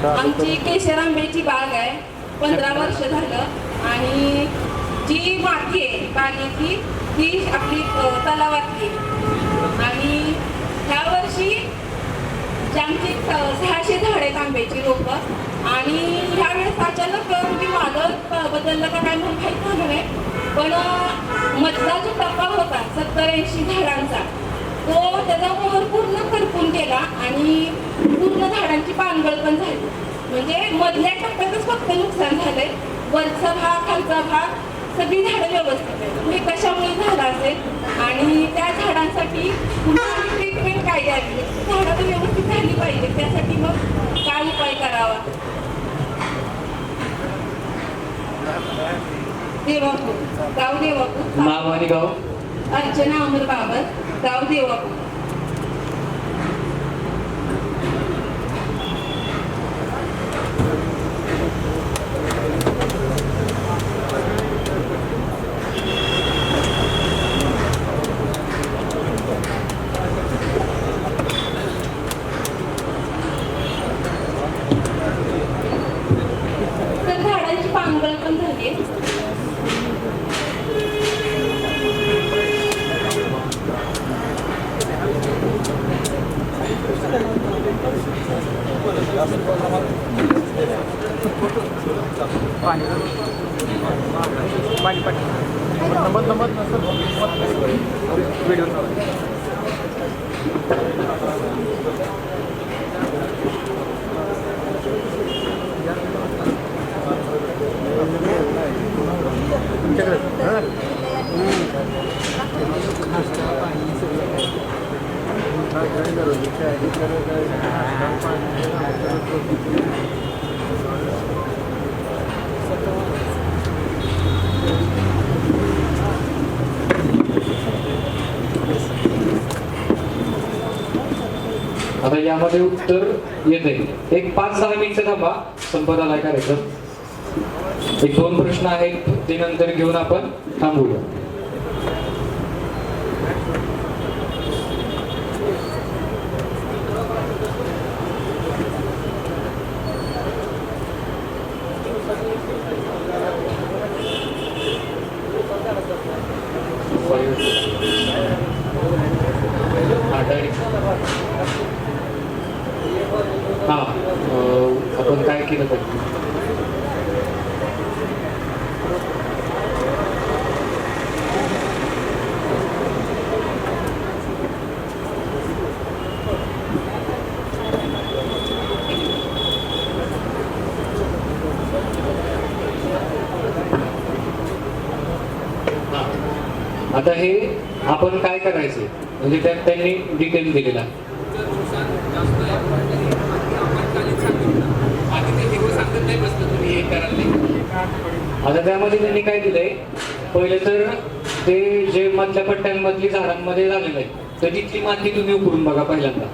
आमची केशर आंब्याची बाग आहे, 15 वर्ष झालं. आणि जी माती आहे बागेची ती आपली तलावातली. आणि ह्या वर्षी आमची 600 झाड आहेत आंब्याची रोपं. आणि ह्यावेळेस अचानक म्हणजे माझं बदललं का काय म्हणून काही झालं नाही, पण मधला जो टप्पा होता 70-80 झाडांचा, तो त्याचा मोहर पूर्ण करपून गेला आणि पूर्ण झाडांची पानगळ पण झाली. म्हणजे मधल्या टप्प्यातच फक्त नुकसान झालंय, वरचा भाग खालचा भाग सगळी झाडं व्यवस्थित आहेत. हे कशामुळे झालं असेल आणि त्या झाडांसाठी ट्रीटमेंट काय द्यावी, झाडं तर व्यवस्थित झाली पाहिजे, त्यासाठी मग काय उपाय करावा. देवापूर, गाव देवापूर, नाव आणि गाव? अर्चना अमर बाबर, गाव देवापूर. तर झाडांची पानगळ पण झाली आहे. आता यामध्ये उत्तर येत आहे. एक 5-6 मिनिटं थांबा, संपदाला करायचं. एक 2 प्रश्न आहेत, ते नंतर घेऊन आपण थांबूया. हा, आपण काय केलं पाहिजे? आता हे आपण काय करायचं म्हणजे त्यात त्यांनी डिटेल दिलेला. आता त्यामध्ये त्यांनी काय दिलंय, पहिले तर ते जे मधल्या पट्ट्यांमधली झाडांमध्ये झालेलं आहे तर तिथली माती तुम्ही उकरून बघा पहिल्यांदा.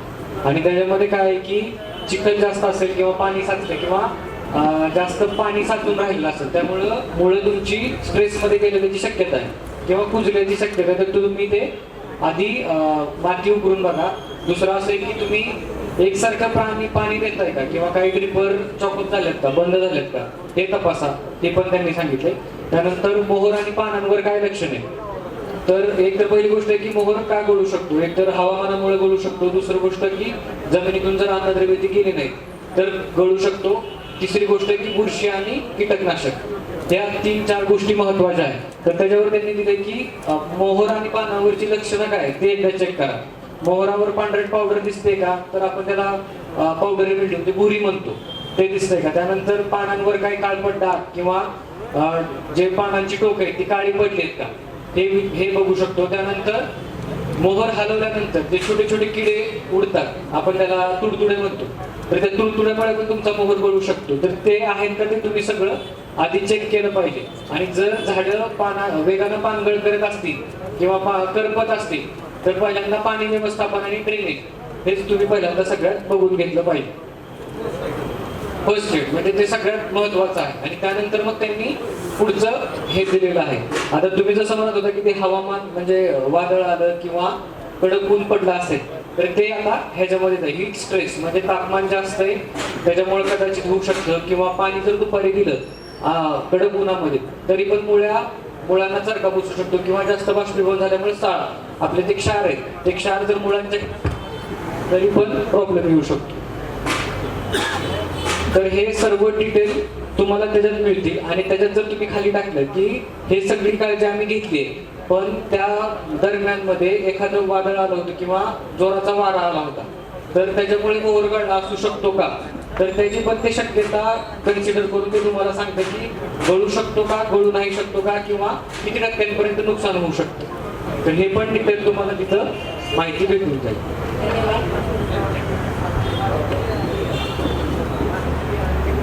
आणि त्याच्यामध्ये काय आहे की चिखल जास्त असेल किंवा पाणी साचलं किंवा जास्त पाणी साचून राहिलं असेल, त्यामुळं मुळं तुमची स्ट्रेसमध्ये गेलेल्याची शक्यता आहे किंवा कुजल्याची शक्यता आहे. तर तुम्ही ते आधी माती उकरून बघा. दुसरं असं आहे की तुम्ही एकसारखं पाणी देताय का किंवा काही ड्रिपर चॉकअप झालेत का, बंद झालेत का, हे तपासा. ते पण त्यांनी सांगितलंय. त्यानंतर मोहर आणि पानांवर काय लक्षण आहे, तर एक तर पहिली गोष्ट आहे की मोहर का गळू शकतो, एक तर हवामानामुळे गळू शकतो, दुसरी गोष्ट की जमिनीतून जर अन्नद्रव्य ती गेली नाही तर गळू शकतो, तिसरी गोष्ट आहे की बुरशी आणि कीटकनाशक. या 3-4 गोष्टी महत्वाच्या आहेत. तर त्याच्यावर त्यांनी दिले की मोहर आणि पानावरची लक्षणं काय ते एकदा चेक करा. मोहरावर पांढरट पावडर दिसते का, तर आपण त्याला पावडर मिळते भुरी म्हणतो, ते दिसतंय का. त्यानंतर पानांवर काही काळपट डाग किंवा जे पानांची टोक आहेत ती काळी पडलीत का, हे बघू शकतो. त्यानंतर मोहर हलवल्यानंतर जे छोटे छोटे किडे उडतात, आपण त्याला तुडतुडे म्हणतो, तर त्या तुडतुड्यामुळे पण तुमचा मोहर गळू शकतो. तर ते आहेत का ते तुम्ही सगळं आधी चेक केलं पाहिजे. आणि जर झाडं वेगानं पानगळ करत असतील किंवा करपत असतील तर पहिल्यांदा पाणी व्यवस्थापन आणि ड्रेनेज हेच तुम्ही पहिल्यांदा सगळ्यात बघून घेतलं पाहिजे. फर्स्ट एड म्हणजे ते सगळ्यात महत्वाचं आहे. आणि त्यानंतर मग त्यांनी पुढचं हे दिलेलं आहे. आता तुम्ही जसं म्हणत होता की ते हवामान म्हणजे वादळ आलं किंवा कडक ऊन पडलं असेल तर ते आता ह्याच्यामध्ये आहे हीट स्ट्रेस, म्हणजे तापमान जास्त आहे त्याच्यामुळे कदाचित होऊ शकतं, किंवा पाणी जर दुपारी दिलं कडक उन्हामध्ये तरी पण मुळांना चरका बसू शकतो, किंवा जास्त बाष्पीभवन झाल्यामुळे आपले ते क्षार आहेत, ते क्षार जर मुलांच्या तरी पण प्रॉब्लेम येऊ शकतो. तर हे सर्व डिटेल तुम्हाला त्याच्यात मिळतील, आणि त्याच्यात जर तुम्ही खाली टाकलं की हे सगळी काळजी आम्ही घेतली, पण त्या दरम्यान मध्ये एखादं वादळ आलं होतं किंवा जोराचा वारा आला होता, तर त्याच्यामुळे ओव्हरगळ असू शकतो का, तर त्याची पण ते शक्यता कन्सिडर करून ते तुम्हाला सांगतं की गळू शकतो का, गळू नाही शकतो का, किंवा किती टक्क्यांपर्यंत नुकसान होऊ शकतं. तर हे पण डिटेल तुम्हाला तिथं माहिती भेटून जाईल. धन्यवाद.